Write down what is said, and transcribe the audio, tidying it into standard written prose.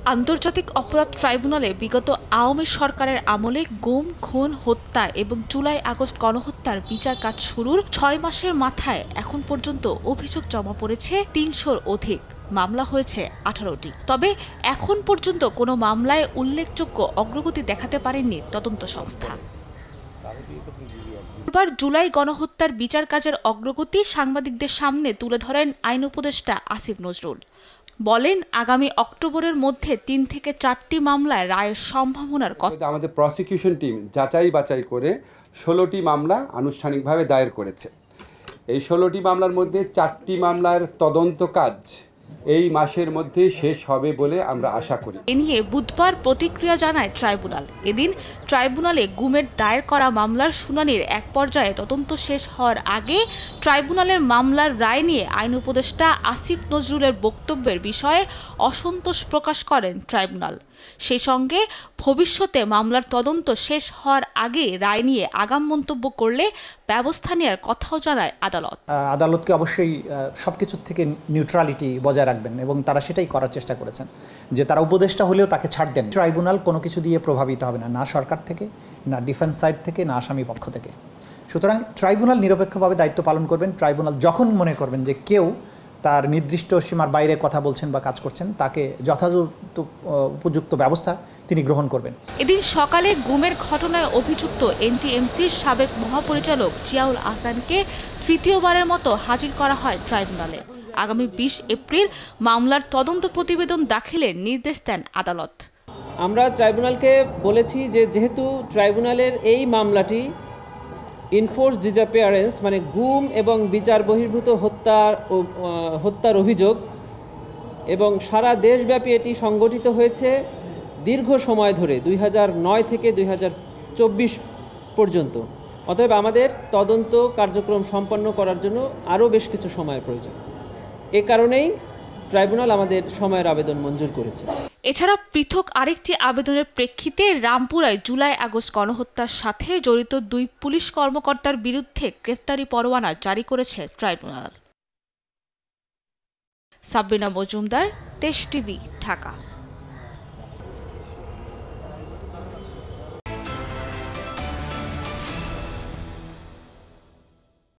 আন্তর্জাতিক অপরাধ ট্রাইব্যুনালে বিগত আওয়ামী সরকারের আমলে গুম, খুন, হত্যা এবং জুলাই আগস্ট গণহত্যার বিচার কাজ শুরুর ৬ মাসের মাথায় এখন পর্যন্ত অভিযোগ জমা পড়েছে ৩০০-র অধিক। মামলা হয়েছে ১৮টি। তবে এখন পর্যন্ত কোনো মামলায় উল্লেখযোগ্য অগ্রগতি দেখাতে পারেননি তদন্ত সংস্থা। বুধবার জুলাই গণহত্যার বিচার কাজের অগ্রগতি সাংবাদিকদের সামনে তুলে ধরেন আইন উপদেষ্টা আসিফ নজরুল। বলেন, আগামী অক্টোবরের মধ্যে ৩ থেকে ৪টি মামলায় রায়ের সম্ভাবনার কথা। আমাদের প্রসিকিউশন টিম যাচাই বাছাই করে ১৬টি মামলা আনুষ্ঠানিকভাবে দায়ের করেছে। এই ১৬টি মামলার মধ্যে ৪টি মামলার তদন্ত কাজ এই মাসের মধ্যে শেষ হবে বলে আমরা আশা করি। এ নিয়ে বুধবার প্রতিক্রিয়া জানায় ট্রাইব্যুনাল। এদিন ট্রাইব্যুনালে গুমের দায়ের করা মামলার শুনানির এক পর্যায়ে তদন্ত শেষ হওয়ার আগে ট্রাইব্যুনালের মামলার রায় নিয়ে আইন উপদেষ্টা আসিফ নজরুলের বক্তব্যের বিষয়ে অসন্তোষ প্রকাশ করেন ট্রাইব্যুনাল। সেই সঙ্গে ভবিষ্যতে মামলার তদন্ত শেষ হওয়ার আগে রায় নিয়ে আগাম মন্তব্য করলে ব্যবস্থা নেওয়ার কথাও জানায় আদালত। আদালতকে অবশ্যই সবকিছুর থেকে নিউট্রালিটি বজায় রাখবেন এবং তারা সেটাই করার চেষ্টা করেছেন, যে তারা উপদেষ্টা হলেও তাকে ছাড় দেন। ট্রাইব্যুনাল কোনো কিছু দিয়ে প্রভাবিত হবে না, না সরকার থেকে, না ডিফেন্স সাইড থেকে, না আসামি পক্ষ থেকে। সুতরাং ট্রাইব্যুনাল নিরপেক্ষভাবে দায়িত্ব পালন করবেন। ট্রাইব্যুনাল যখন মনে করবেন যে কেউ তার নির্দিষ্ট সীমার বাইরে কথা বলছেন বা কাজ করছেন, তাকে যথাযথ উপযুক্ত ব্যবস্থা তিনি গ্রহণ করবেন। এদিন সকালে গুমের ঘটনায় অভিযুক্ত এনটিএমসির সাবেক মহাপরিচালক জিয়াউল আহসানকে তৃতীয়বারের মতো হাজির করা হয় ট্রাইব্যুনালে। আগামী ২০ এপ্রিল মামলার তদন্ত প্রতিবেদন দাখিলের নির্দেশ দেন আদালত। আমরা ট্রাইব্যুনালকে বলেছি যে যেহেতু ট্রাইব্যুনালের এই মামলাটি ইনফোর্স ডিসঅ্যাপিয়ারেন্স মানে গুম এবং বিচার বহির্ভূত হত্যার অভিযোগ এবং সারা দেশব্যাপী এটি সংগঠিত হয়েছে দীর্ঘ সময় ধরে ২০০৯ থেকে ২০২৪ পর্যন্ত। অতএব আমাদের তদন্ত কার্যক্রম সম্পন্ন করার জন্য আরও বেশ কিছু সময় প্রয়োজন। এ কারণেই ট্রাইব্যুনাল আমাদের সময়ের আবেদন মঞ্জুর করেছে। এছাড়া পৃথক আরেকটি আবেদনের প্রেক্ষিতে রামপুরায় জুলাই আগস্ট গণহত্যার সাথে জড়িত ২ পুলিশ কর্মকর্তার বিরুদ্ধে গ্রেফতারি পরোয়ানা জারি করেছে ট্রাইব্যুনাল। সাবরিনা মজুমদার, দেশ টিভি, ঢাকা।